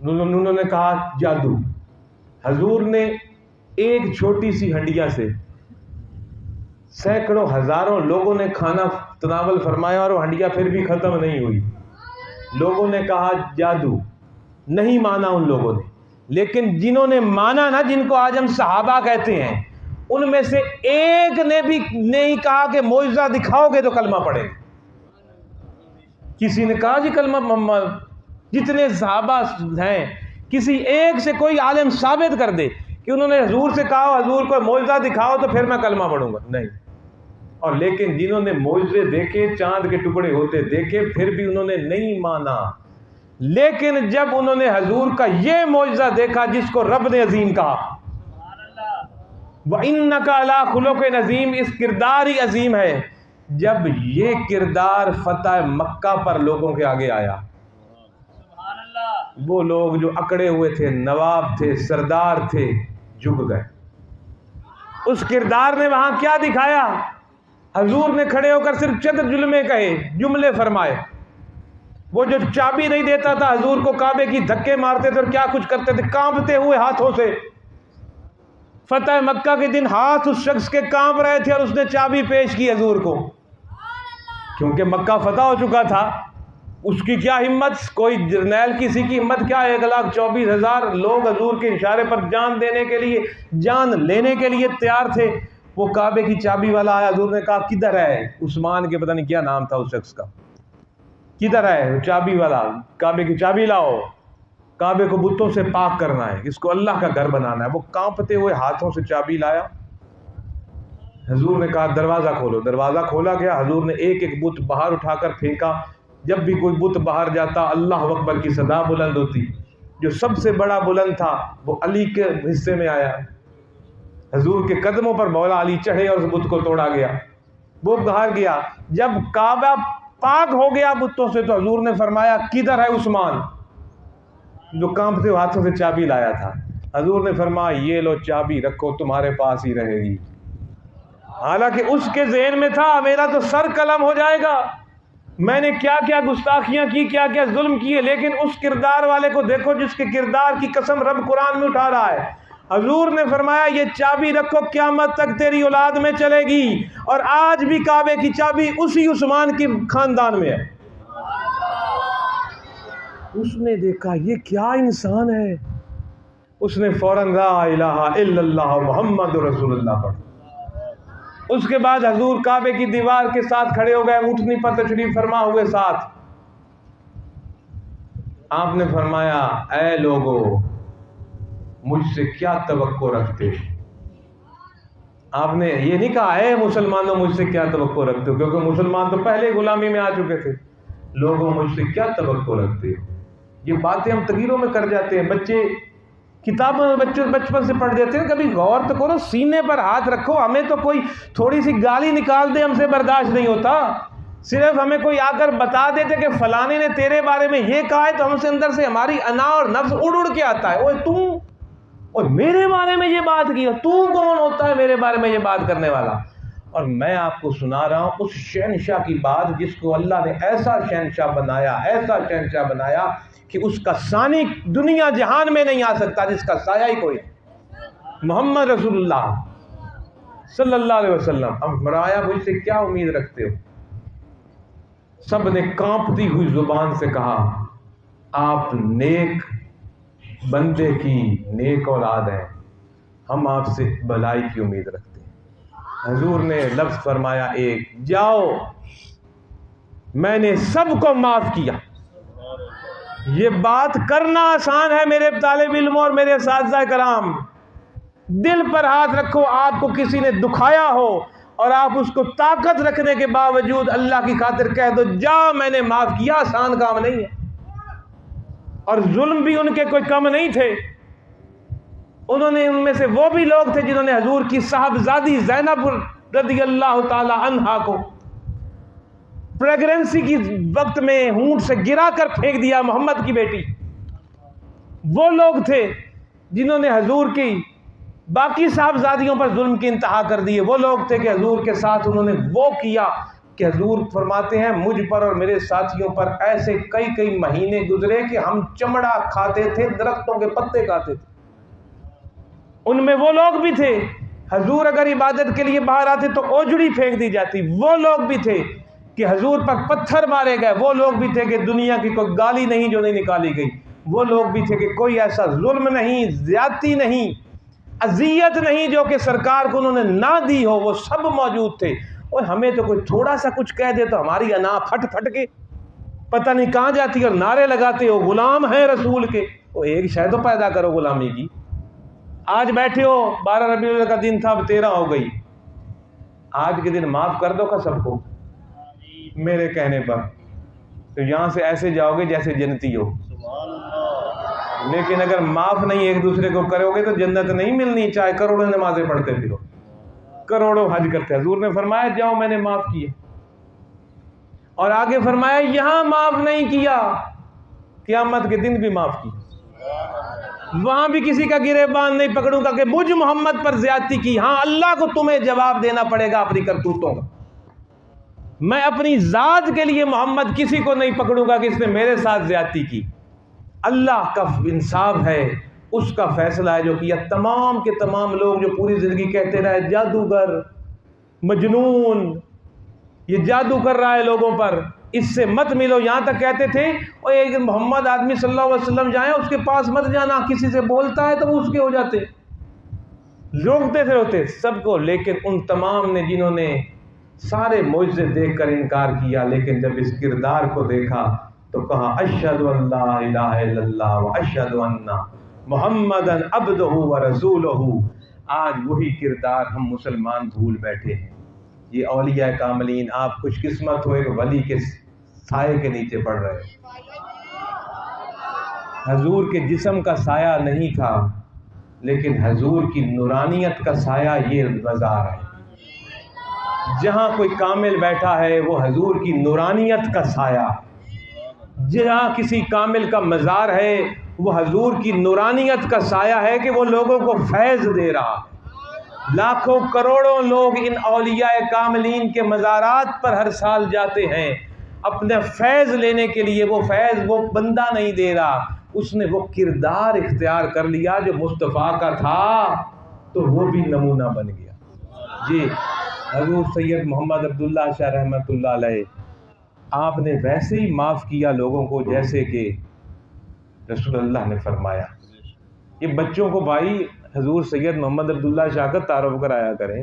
انہوں نے کہا جادو۔ حضور نے ایک چھوٹی سی ہنڈیا سے سینکڑوں ہزاروں لوگوں نے کھانا تناول فرمایا اور وہ ہنڈیا پھر بھی ختم نہیں ہوئی۔ لوگوں نے کہا جادو، نہیں مانا ان لوگوں نے، لیکن جنہوں نے مانا نا، جن کو آج ہم صحابہ کہتے ہیں، ان میں سے ایک نے بھی نہیں کہا کہ معجزہ دکھاؤ گے تو کلمہ پڑھیں۔ کسی نے کہا جی کلمہ محمد، جتنے صحابہ ہیں کسی ایک سے کوئی عالم ثابت کر دے کہ انہوں نے حضور سے کہا حضور کو معجزہ دکھاؤ تو پھر میں کلمہ پڑھوں گا، نہیں۔ اور لیکن جنہوں نے معجزے دیکھے، چاند کے ٹکڑے ہوتے دیکھے، پھر بھی انہوں نے نہیں مانا۔ لیکن جب انہوں نے حضور کا یہ معجزہ دیکھا جس کو رب نے عظیم کہا، وَإِنَّكَ عَلَىٰ خُلُقٍ عَظِيمٍ، اس کردار ہی عظیم ہے، جب یہ کردار فتح مکہ پر لوگوں کے آگے آیا، وہ لوگ جو اکڑے ہوئے تھے، نواب تھے، سردار تھے، جھک گئے۔ اس کردار نے وہاں کیا دکھایا؟ حضور نے کھڑے ہو کر صرف چند جملے فرمائے۔ وہ جو چابی نہیں دیتا تھا حضور کو، کعبے کی دھکے مارتے تھے اور کیا کچھ کرتے تھے کانپتے ہوئے ہاتھوں سے۔ فتح مکہ کے دن ہاتھ اس شخص کے کانپ رہے تھے اور اس نے چابی پیش کی حضور کو، کیونکہ مکہ فتح ہو چکا تھا۔ اس کی کیا ہمت، کوئی جرنیل کسی کی ہمت کیا، 1,24,000 لوگ حضور کے اشارے پر جان دینے کے لیے، جان لینے کے لیے تیار تھے۔ وہ کعبے کی چابی والا آیا، حضور نے کہا کدھر ہے؟ عثمان کے پتہ نہیں کیا نام تھا اس شخص کا، کدھر ہے چابی والا؟ کعبے کی چابی لاؤ، کعبے کو بتوں سے پاک کرنا ہے، اس کو اللہ کا گھر بنانا ہے۔ وہ کانپتے ہوئے ہاتھوں سے چابی لایا، حضور نے کہا دروازہ کھولو۔ دروازہ کھولا گیا، حضور نے ایک ایک بت باہر اٹھا کر پھینکا۔ جب بھی کوئی بت باہر جاتا اللہ اکبر کی صدا بلند ہوتی۔ جو سب سے بڑا بلند تھا وہ علی کے حصے میں آیا، حضور کے قدموں پر مولا علی چڑھے اور اس بت کو توڑا گیا، وہ باہر گیا۔ جب کعبہ پاک ہو گیا بتوں سے تو حضور نے فرمایا کدھر ہے عثمان، جو کانپتے ہوئے ہاتھوں سے چابی لایا تھا؟ حضور نے فرمایا یہ لو چابی رکھو، تمہارے پاس ہی رہے گی۔ حالانکہ اس کے ذہن میں تھا میرا تو سر قلم ہو جائے گا، میں نے کیا کیا گستاخیاں کی، کیا کیا ظلم کیے، لیکن اس کردار والے کو دیکھو جس کے کردار کی قسم رب قرآن میں اٹھا رہا ہے۔ حضور نے فرمایا یہ چابی رکھو، قیامت تک تیری اولاد میں چلے گی، اور آج بھی کعبے کی چابی اسی عثمان کی خاندان میں ہے۔ اس نے دیکھا یہ کیا انسان ہے، اس نے فوراً لا الہ الا اللہ محمد رسول اللہ پڑھا۔ اس کے بعد حضور کعبے کی دیوار کے ساتھ کھڑے ہو گئے، اونٹنی پر تشریف فرما ہوئے ساتھ۔ آپ نے فرمایا اے لوگو، مجھ سے کیا توقع رکھتے ہو؟ آپ نے یہ نہیں کہا اے مسلمانوں مجھ سے کیا توقع رکھتے ہو، کیونکہ مسلمان تو پہلے غلامی میں آ چکے تھے. لوگوں مجھ سے کیا توقع رکھتے ہو؟ یہ باتیں ہم تقریروں میں کر جاتے ہیں، بچے کتابوں میں بچپن سے پڑھ دیتے ہیں. کبھی غور تو کرو، سینے پر ہاتھ رکھو. ہمیں تو کوئی تھوڑی سی گالی نکال دے ہم سے برداشت نہیں ہوتا. صرف ہمیں کوئی آ کر بتا دیتے کہ فلانے نے تیرے بارے میں یہ کہا ہے، تو ہم سے اندر سے ہماری انا اور نفس اڑ کے آتا ہے. اوے تو اور میرے بارے میں یہ بات کی، تو کون ہوتا ہے میرے بارے میں یہ بات کرنے والا؟ اور میں آپ کو سنا رہا ہوں اس شہنشاہ کی بات جس کو اللہ نے ایسا شہنشاہ بنایا، ایسا شہنشاہ بنایا کہ اس کا ثانی دنیا جہان میں نہیں آ سکتا، جس کا سایہ ہی کوئی. محمد رسول اللہ صلی اللہ علیہ وسلم. ہم فرمایا مجھ سے کیا امید رکھتے ہو؟ سب نے کانپتی ہوئی زبان سے کہا آپ نیک بندے کی نیک اولاد ہیں، ہم آپ سے بھلائی کی امید رکھتے ہیں. حضور نے لفظ فرمایا ایک، جاؤ میں نے سب کو معاف کیا. یہ بات کرنا آسان ہے میرے طالب علم اور میرے اساتذہ کرام. دل پر ہاتھ رکھو، آپ کو کسی نے دکھایا ہو اور آپ اس کو طاقت رکھنے کے باوجود اللہ کی خاطر کہہ دو جاؤ میں نے معاف کیا، آسان کام نہیں ہے. اور ظلم بھی ان کے کوئی کم نہیں تھے. انہوں نے ان میں سے وہ بھی لوگ تھے جنہوں نے حضور کی صاحبزادی زینب رضی اللہ تعالی عنہا کو پریگننسی کی وقت میں ہونٹ سے گرا کر پھینک دیا، محمد کی بیٹی. وہ لوگ تھے جنہوں نے حضور کی باقی صاحبزادیوں پر ظلم کی انتہا کر دی. وہ لوگ تھے کہ حضور کے ساتھ انہوں نے وہ کیا کہ حضور فرماتے ہیں مجھ پر اور میرے ساتھیوں پر ایسے کئی مہینے گزرے کہ ہم چمڑا کھاتے تھے، درختوں کے پتے کھاتے تھے. ان میں وہ لوگ بھی تھے حضور اگر عبادت کے لیے باہر آتے تو اوجڑی پھینک دی جاتی. وہ لوگ بھی تھے کہ حضور پر پتھر مارے گئے. وہ لوگ بھی تھے کہ دنیا کی کوئی گالی نہیں جو نہیں نکالی گئی. وہ لوگ بھی تھے کہ کوئی ایسا ظلم نہیں، زیادتی نہیں، اذیت نہیں جو کہ سرکار کو انہوں نے نہ دی ہو. وہ سب موجود تھے. اور ہمیں تو کوئی تھوڑا سا کچھ کہہ دے تو ہماری انا پھٹ کے پتہ نہیں کہاں جاتی اور نعرے لگاتے ہو غلام ہیں رسول کے. وہ ایک شے تو پیدا کرو غلامی کی. آج بیٹھے ہو 12 ربیع الاول کا دن تھا، اب 13 ہو گئی. آج کے دن معاف کر دو کا سب کو میرے کہنے پر، تو یہاں سے ایسے جاؤ گے جیسے جنتی ہو. لیکن اگر معاف نہیں ایک دوسرے کو کرو گے تو جنت نہیں ملنی، چاہے کروڑوں نمازیں پڑھتے پھرو، کروڑوں حج کرتے. حضور نے فرمایا جاؤ میں نے معاف کیا. اور آگے فرمایا یہاں معاف نہیں کیا، قیامت کے دن بھی معاف کیا. وہاں بھی کسی کا گریبان نہیں پکڑوں گا کہ مجھ محمد پر زیادتی کی. ہاں اللہ کو تمہیں جواب دینا پڑے گا اپنی کرتوتوں کا. میں اپنی ذات کے لیے محمد کسی کو نہیں پکڑوں گا کہ اس نے میرے ساتھ زیادتی کی. اللہ کا انصاف ہے، اس کا فیصلہ ہے جو کیا. تمام کے تمام لوگ جو پوری زندگی کہتے رہے جادوگر، مجنون، یہ جادو کر رہا ہے لوگوں پر، اس سے مت ملو. یہاں تک کہتے تھے اور ایک محمد آدمی صلی اللہ علیہ وسلم جائیں اس کے پاس مت جانا، کسی سے بولتا ہے تو وہ اس کے ہو جاتے. روکتے تھے روتے سب کو. لیکن ان تمام نے جنہوں نے سارے معجزے دیکھ کر انکار کیا، لیکن جب اس کردار کو دیکھا تو کہا اشہد ان لا الہ الا اللہ واشہد ان محمدًا عبدہ ورسولہ. آج وہی کردار ہم مسلمان بھول بیٹھے ہیں. یہ اولیاء کاملین، آپ خوش قسمت ہوئے کہ ولی کے سائے کے نیچے پڑ رہے. حضور کے جسم کا سایہ نہیں تھا، لیکن حضور کی نورانیت کا سایہ یہ مزار ہے. جہاں کوئی کامل بیٹھا ہے وہ حضور کی نورانیت کا سایہ. جہاں کسی کامل کا مزار ہے وہ حضور کی نورانیت کا سایہ ہے کہ وہ لوگوں کو فیض دے رہا. لاکھوں کروڑوں لوگ ان اولیاء کاملین کے مزارات پر ہر سال جاتے ہیں اپنے فیض لینے کے لیے. وہ فیض وہ بندہ نہیں دے رہا، اس نے وہ کردار اختیار کر لیا جو مصطفیٰ کا تھا تو وہ بھی نمونہ بن گیا. جی حضور سید محمد عبداللہ شاہ رحمۃ اللہ علیہ، آپ نے ویسے ہی معاف کیا لوگوں کو جیسے کہ رسول اللہ نے فرمایا. یہ بچوں کو بھائی حضور سید محمد عبداللہ شاہ کا تعارف کرایا کریں،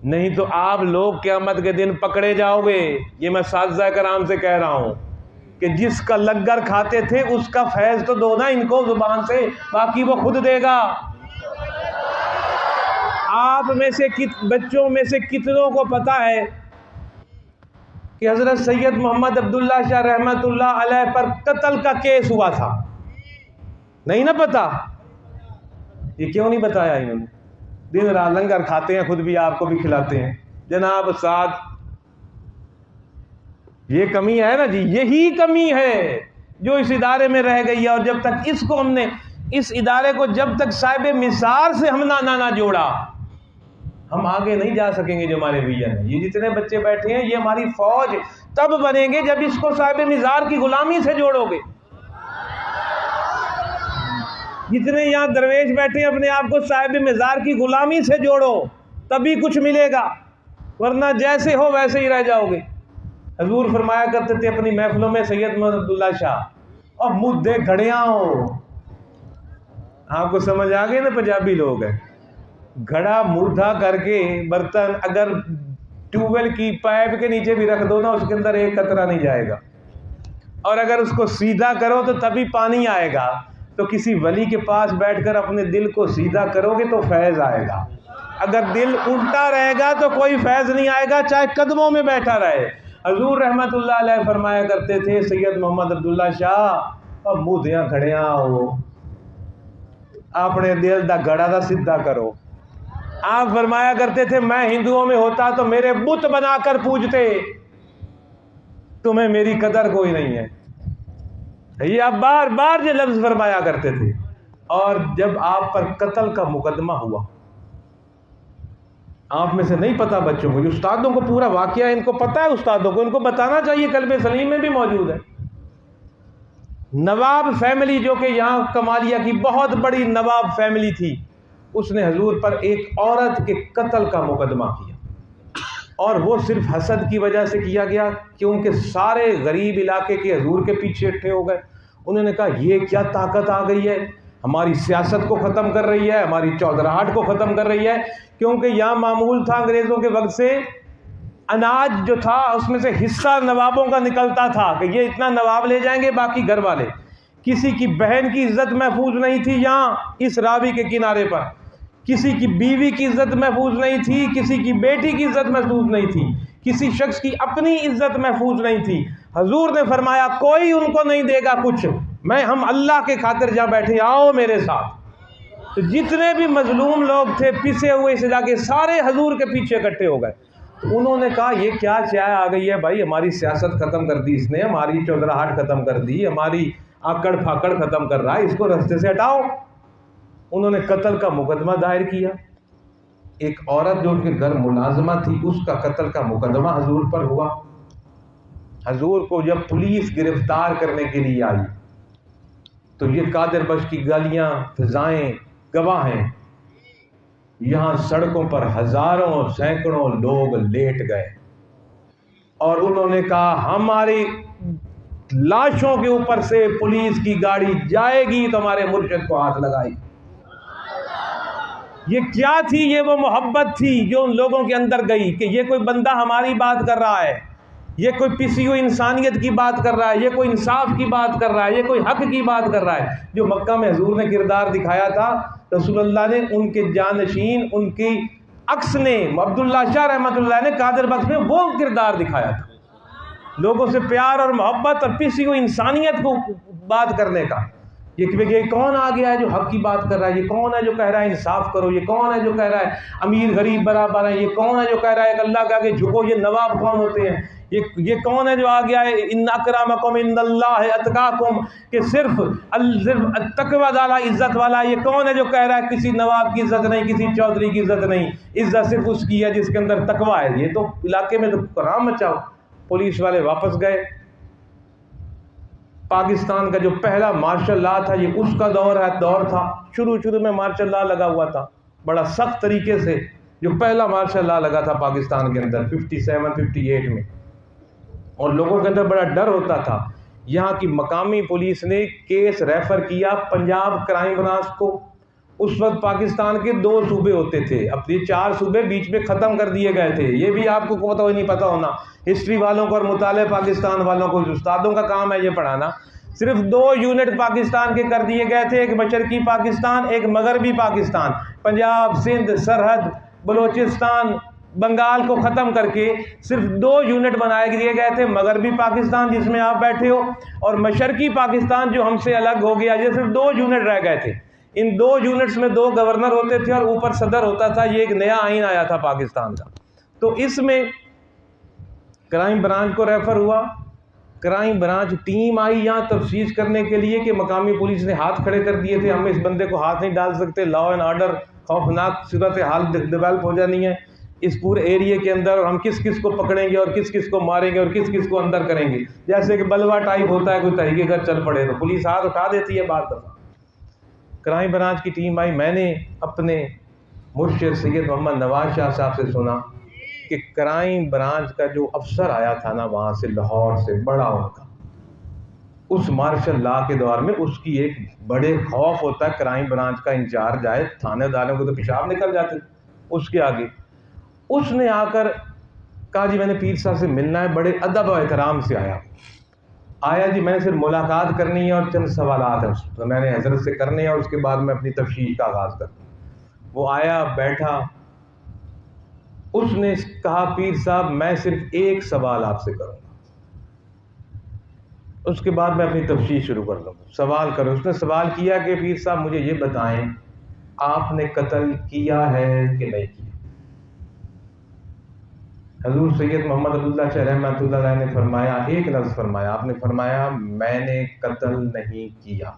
نہیں تو آپ لوگ قیامت کے دن پکڑے جاؤ گے. یہ میں اساتذہ کرام سے کہہ رہا ہوں. کہ جس کا لنگر کھاتے تھے اس کا فیض تو دو نا ان کو زبان سے، باقی وہ خود دے گا۔ آپ میں سے بچوں میں سے کتنوں کو پتا ہے کہ حضرت سید محمد عبداللہ شاہ رحمۃ اللہ علیہ پر قتل کا کیس ہوا تھا؟ نہیں نا پتا؟ یہ کیوں نہیں بتایا انہوں نے؟ دن رات لنگر کھاتے ہیں، خود بھی آپ کو بھی کھلاتے ہیں۔ جناب استاد، یہ کمی ہے نا جی، یہی کمی ہے جو اس ادارے میں رہ گئی ہے۔ اور جب تک اس کو ہم نے، اس ادارے کو جب تک صاحب مثار سے ہم نہ جوڑا، ہم آگے نہیں جا سکیں گے۔ جو ہمارے ویژن ہے، یہ جتنے بچے بیٹھے ہیں، یہ ہماری فوج تب بنیں گے جب اس کو صاحب مزار کی غلامی سے جوڑو گے۔ جتنے یہاں درویش بیٹھے ہیں، اپنے آپ کو صاحب مزار کی غلامی سے جوڑو، تبھی کچھ ملے گا، ورنہ جیسے ہو ویسے ہی رہ جاؤ گے۔ حضور فرمایا کرتے تھے اپنی محفلوں میں، سید محمد عبداللہ شاہ، اور مدے گھڑیاں ہو، آپ کو سمجھ آ گئے نا، پنجابی لوگ ہیں، گھڑا مردہ کر کے برتن اگر ٹیوب ویل کی پائپ کے نیچے بھی رکھ دو نا، اس کے اندر ایک قطرہ نہیں جائے گا، اور اگر اس کو سیدھا کرو تو تبھی پانی آئے گا۔ تو کسی ولی کے پاس بیٹھ کر اپنے دل کو سیدھا کرو گے تو فیض آئے گا، اگر دل الٹا رہے گا تو کوئی فیض نہیں آئے گا، چاہے قدموں میں بیٹھا رہے۔ حضور رحمت اللہ علیہ فرمایا کرتے تھے، سید محمد عبداللہ شاہ، اور مودیاں کھڑیاں ہو، اپنے دل دا گھڑا دا سیدھا کرو۔ آپ فرمایا کرتے تھے، میں ہندوؤں میں ہوتا تو میرے بت بنا کر پوجتے، تمہیں میری قدر کوئی نہیں ہے۔ یہ آپ بار بار یہ لفظ فرمایا کرتے تھے۔ اور جب آپ پر قتل کا مقدمہ ہوا، آپ میں سے نہیں پتا بچوں کو، جو استادوں کو پورا واقعہ ان کو پتا ہے، استادوں کو ان کو بتانا چاہیے، قلب سلیم میں بھی موجود ہے۔ نواب فیملی، جو کہ یہاں کمالیہ کی بہت بڑی نواب فیملی تھی، اس نے حضور پر ایک عورت کے قتل کا مقدمہ کیا، اور وہ صرف حسد کی وجہ سے کیا گیا، کیونکہ سارے غریب علاقے کے حضور کے پیچھے اٹھے ہو گئے۔ انہوں نے کہا، یہ کیا طاقت آ گئی ہے، ہماری سیاست کو ختم کر رہی ہے، ہماری چودراہٹ کو ختم کر رہی ہے۔ کیونکہ یہاں معمول تھا انگریزوں کے وقت سے، اناج جو تھا اس میں سے حصہ نوابوں کا نکلتا تھا کہ یہ اتنا نواب لے جائیں گے، باقی گھر والے۔ کسی کی بہن کی عزت محفوظ نہیں تھی یہاں اس راوی کے کنارے پر، کسی کی بیوی کی عزت محفوظ نہیں تھی، کسی کی بیٹی کی عزت محفوظ نہیں تھی، کسی شخص کی اپنی عزت محفوظ نہیں تھی۔ حضور نے فرمایا، کوئی ان کو نہیں دے گا کچھ، ہم اللہ کے خاطر جہاں بیٹھے، آؤ میرے ساتھ۔ تو جتنے بھی مظلوم لوگ تھے، پسے ہوئے اس علاقے، سارے حضور کے پیچھے اکٹھے ہو گئے۔ تو انہوں نے کہا، یہ کیا چائے آ گئی ہے بھائی، ہماری سیاست ختم کر دی اس نے، ہماری چودراہٹ ختم کر دی، ہماری آکڑ پھاکڑ ختم کر رہا ہے، اس کو رستے سے ہٹاؤ۔ انہوں نے قتل کا مقدمہ دائر کیا۔ ایک عورت جو ان کے گھر ملازمہ تھی، اس کا قتل کا مقدمہ حضور پر ہوا۔ حضور کو جب پولیس گرفتار کرنے کے لیے آئی تو یہ قادر بخش کی گالیاں، فضائیں گواہ ہیں، یہاں سڑکوں پر ہزاروں سینکڑوں لوگ لیٹ گئے، اور انہوں نے کہا، ہماری لاشوں کے اوپر سے پولیس کی گاڑی جائے گی تو ہمارے مرشد کو ہاتھ لگائی۔ یہ کیا تھی؟ یہ وہ محبت تھی جو ان لوگوں کے اندر گئی کہ یہ کوئی بندہ ہماری بات کر رہا ہے، یہ کوئی پسی ہوئی انسانیت کی بات کر رہا ہے، یہ کوئی انصاف کی بات کر رہا ہے، یہ کوئی حق کی بات کر رہا ہے۔ جو مکہ میں حضور نے کردار دکھایا تھا، رسول اللہ نے ان کے جانشین، ان کی عکس نے، عبداللہ شاہ رحمۃ اللہ نے قادر بخش میں وہ کردار دکھایا تھا، لوگوں سے پیار اور محبت اور پسی ہوئی انسانیت کو بات کرنے کا۔ یہ کون آ گیا ہے جو حق کی بات کر رہا ہے؟ یہ کون ہے جو کہہ رہا ہے انصاف کرو؟ یہ کون ہے جو کہہ رہا ہے امیر غریب برابر ہے؟ یہ کون ہے جو کہہ رہا ہے کہ اللہ کے آگے جھکو؟ یہ نواب کون ہوتے ہیں؟ یہ کون ہے جو آ گیا ہے ان اکرامکم عند اللہ اتقاکم، کہ صرف تقوی والا عزت والا؟ یہ کون ہے جو کہہ رہا ہے کسی نواب کی عزت نہیں، کسی چودھری کی عزت نہیں، عزت صرف اس کی ہے جس کے اندر تقوی ہے؟ یہ تو علاقے میں تو کرام مچاؤ۔ پولیس والے واپس گئے۔ پاکستان کا جو پہلا مارشل لا تھا، یہ اس کا دور تھا، شروع میں مارشل لا لگا ہوا تھا بڑا سخت طریقے سے، جو پہلا مارشل لا لگا تھا پاکستان کے اندر 57-58 میں، اور لوگوں کے اندر بڑا ڈر ہوتا تھا۔ یہاں کی مقامی پولیس نے کیس ریفر کیا پنجاب کرائم برانچ کو، اس وقت پاکستان کے 2 صوبے ہوتے تھے، اب یہ 4 صوبے بیچ میں ختم کر دیے گئے تھے. یہ بھی آپ کو نہیں پتہ ہونا، ہسٹری والوں کو اور مطالعہ پاکستان والوں کو، استادوں کا کام ہے یہ پڑھانا. صرف 2 یونٹ پاکستان کے کر دیے گئے تھے، ایک مشرقی پاکستان، ایک مغربی پاکستان. پنجاب، سندھ، سرحد، بلوچستان، بنگال کو ختم کر کے صرف 2 یونٹ بنائے دیے گئے تھے. مغربی پاکستان جس میں آپ بیٹھے ہو، اور مشرقی پاکستان جو ہم سے الگ ہو گیا، یہ صرف 2 یونٹ رہ گئے تھے. ان 2 یونٹس میں 2 گورنر ہوتے تھے اور اوپر صدر ہوتا تھا. یہ ایک نیا آئین آیا تھا پاکستان کا. تو اس میں کرائم برانچ کو ریفر ہوا، کرائم برانچ ٹیم آئی یہاں تفتیش کرنے کے لیے کہ مقامی پولیس نے ہاتھ کھڑے کر دیے تھے، ہم اس بندے کو ہاتھ نہیں ڈال سکتے، لا اینڈ آرڈر خوفناک صورتحال ڈیولپ ہو جانی ہے اس پورے ایریے کے اندر، اور ہم کس کس کو پکڑیں گے اور کس کس کو ماریں گے اور کس کس کو اندر کریں گے. جیسے کہ بلوا ٹائپ ہوتا ہے، کوئی تحریک گھر چل پڑے تو پولیس ہاتھ اٹھا دیتی ہے بعض دفعہ. کرائم برانچ کی ٹیم آئی. میں نے اپنے مرشد سید محمد نواز شاہ صاحب سے سنا کہ کرائم برانچ کا جو افسر آیا تھا نا وہاں سے، لاہور سے، بڑا ان کا، اس مارشل لا کے دور میں اس کی ایک بڑے خوف ہوتا ہے. کرائم برانچ کا انچارج آئے، تھانے داروں کو تو پیشاب نکل جاتے اس کے آگے. اس نے آ کر کہا جی میں نے پیر صاحب سے ملنا ہے. بڑے ادب و احترام سے آیا جی میں نے صرف ملاقات کرنی ہے اور چند سوالات ہیں تو میں نے حضرت سے کرنے ہیں، اور اس کے بعد میں اپنی تفتیش کا آغاز کرتا ہوں. وہ آیا، بیٹھا، اس نے کہا پیر صاحب میں صرف ایک سوال آپ سے کروں گا، اس کے بعد میں اپنی تفتیش شروع کر دوں گا. سوال کرو. اس نے سوال کیا کہ پیر صاحب مجھے یہ بتائیں آپ نے قتل کیا ہے کہ نہیں کیا؟ حضور سید محمد عبداللہ شاہ رحمۃ اللہ علیہ نے فرمایا، ایک لفظ فرمایا، آپ نے فرمایا میں نے قتل نہیں کیا،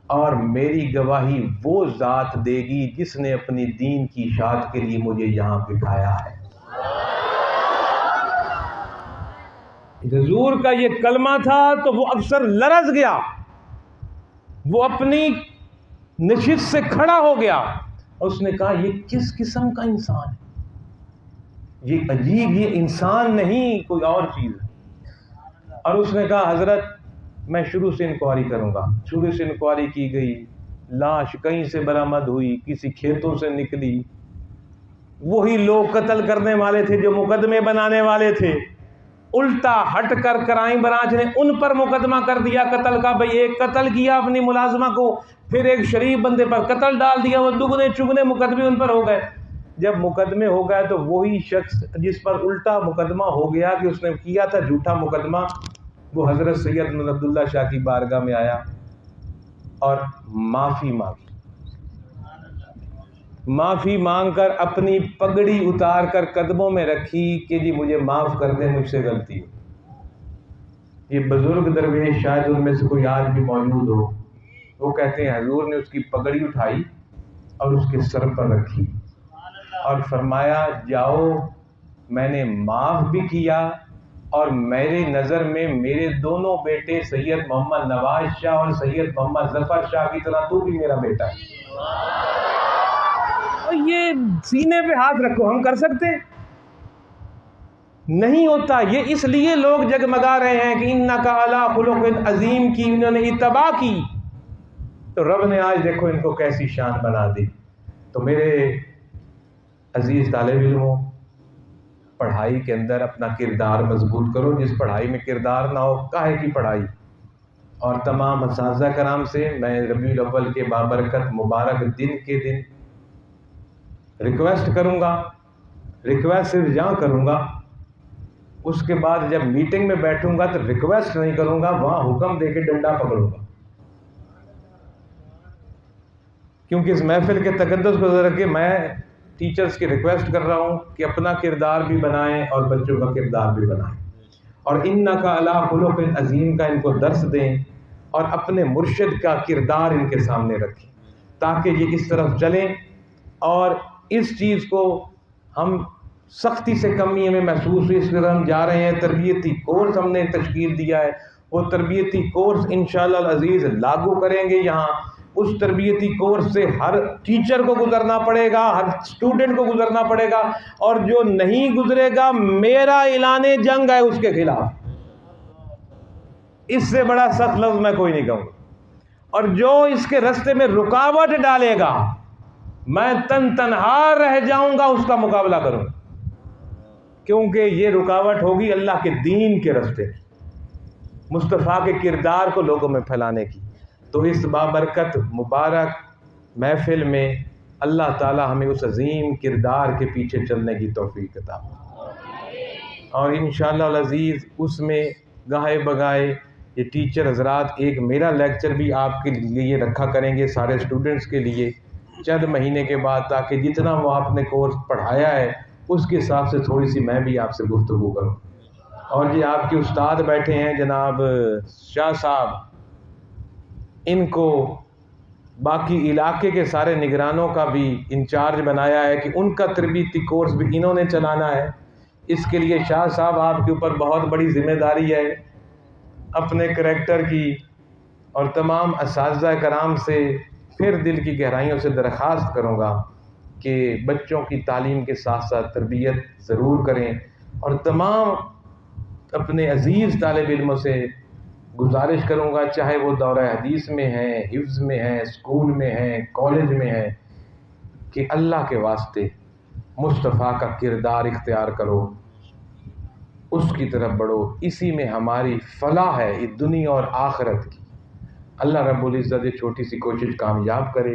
اور میری گواہی وہ ذات دے گی جس نے اپنی دین کی اشاعت کے لیے مجھے یہاں بٹھایا ہے. حضور کا یہ کلمہ تھا تو وہ افسر لرز گیا، وہ اپنی نشست سے کھڑا ہو گیا. اس نے کہا یہ کس قسم کا انسان ہے، یہ عجیب، یہ انسان نہیں کوئی اور چیز ہے. اور اس نے کہا حضرت میں شروع سے انکوائری کروں گا. شروع سے انکوائری کی گئی، لاش کہیں سے برآمد ہوئی، کسی کھیتوں سے نکلی. وہی لوگ قتل کرنے والے تھے جو مقدمے بنانے والے تھے. الٹا ہٹ کر کرائم برانچ نے ان پر مقدمہ کر دیا قتل کا. بھئی ایک قتل کیا اپنی ملازمہ کو، پھر ایک شریف بندے پر قتل ڈال دیا، وہ دگنے چگنے مقدمے ان پر ہو گئے. جب مقدمے ہو گئے تو وہی شخص جس پر الٹا مقدمہ ہو گیا کہ اس نے کیا تھا جھوٹا مقدمہ، وہ حضرت سید محمد عبداللہ شاہ کی بارگاہ میں آیا اور معافی مانگ کر اپنی پگڑی اتار کر قدموں میں رکھی کہ جی مجھے معاف کر دیں، مجھ سے غلطی ہو. یہ بزرگ درویش شاید ان میں سے کوئی آج بھی موجود ہو. وہ کہتے ہیں حضور نے اس کی پگڑی اٹھائی اور اس کے سر پر رکھی اور فرمایا جاؤ میں نے معاف بھی کیا، اور میرے نظر میں میرے دونوں بیٹے سید محمد نواز شاہ اور سید محمد ظفر شاہ کی طرح تو بھی میرا بیٹا ہے. اور یہ سینے پہ ہاتھ رکھو، ہم کر سکتے نہیں ہوتا. یہ اس لیے لوگ جگمگا رہے ہیں کہ انک علی خلق عظیم کی انہوں نے اتباع کی، تو رب نے آج دیکھو ان کو کیسی شان بنا دی. تو میرے عزیز طالب علموں، پڑھائی کے اندر اپنا کردار مضبوط کرو. جس پڑھائی میں کردار نہ ہو کاہے کی پڑھائی. اور تمام اساتذہ کرام سے میں ربیع الاول کے بابرکت مبارک دن کے دن ریکویسٹ کروں گا. ریکویسٹ صرف یہاں کروں گا، اس کے بعد جب میٹنگ میں بیٹھوں گا تو ریکویسٹ نہیں کروں گا، وہاں حکم دے کے ڈنڈا پکڑوں گا. کیونکہ اس محفل کے تقدس کو ذرا کہ میں ٹیچرز کی ریکویسٹ کر رہا ہوں کہ اپنا کردار بھی بنائیں اور بچوں کا کردار بھی بنائیں، اور انک علی خلق عظیم کا ان کو درس دیں اور اپنے مرشد کا کردار ان کے سامنے رکھیں تاکہ یہ اس طرف چلیں. اور اس چیز کو ہم سختی سے کمی ہمیں محسوس ہوئی، اس طرح ہم جا رہے ہیں. تربیتی کورس ہم نے تشکیل دیا ہے، وہ تربیتی کورس انشاءاللہ العزیز لاگو کریں گے یہاں. اس تربیتی کورس سے ہر ٹیچر کو گزرنا پڑے گا، ہر اسٹوڈنٹ کو گزرنا پڑے گا، اور جو نہیں گزرے گا میرا اعلان جنگ ہے اس کے خلاف. اس سے بڑا سخت لفظ میں کوئی نہیں کہوں گا. اور جو اس کے راستے میں رکاوٹ ڈالے گا میں تنہا رہ جاؤں گا اس کا مقابلہ کروں، کیونکہ یہ رکاوٹ ہوگی اللہ کے دین کے راستے کی، مصطفیٰ کے کردار کو لوگوں میں پھیلانے کی۔ تو اس بابرکت مبارک محفل میں اللہ تعالی ہمیں اس عظیم کردار کے پیچھے چلنے کی توفیق عطا فرمائے، اور انشاءاللہ العزیز اس میں گاہے بگائے یہ ٹیچر حضرات ایک میرا لیکچر بھی آپ کے لیے رکھا کریں گے سارے اسٹوڈنٹس کے لیے چند مہینے کے بعد، تاکہ جتنا وہ آپ نے کورس پڑھایا ہے اس کے حساب سے تھوڑی سی میں بھی آپ سے گفتگو کروں۔ اور یہ آپ کے استاد بیٹھے ہیں جناب شاہ صاحب، ان کو باقی علاقے کے سارے نگرانوں کا بھی انچارج بنایا ہے کہ ان کا تربیتی کورس بھی انہوں نے چلانا ہے۔ اس کے لیے شاہ صاحب آپ کے اوپر بہت بڑی ذمہ داری ہے، اپنے کریکٹر کی، اور تمام اساتذہ کرام سے پھر دل کی گہرائیوں سے درخواست کروں گا کہ بچوں کی تعلیم کے ساتھ ساتھ تربیت ضرور کریں، اور تمام اپنے عزیز طالب علموں سے گزارش کروں گا، چاہے وہ دورہ حدیث میں ہیں، حفظ میں ہیں، اسکول میں ہیں، کالج میں ہیں، کہ اللہ کے واسطے مصطفیٰ کا کردار اختیار کرو، اس کی طرف بڑھو، اسی میں ہماری فلاح ہے، یہ دنیا اور آخرت کی۔ اللہ رب العزت یہ چھوٹی سی کوشش کامیاب کرے۔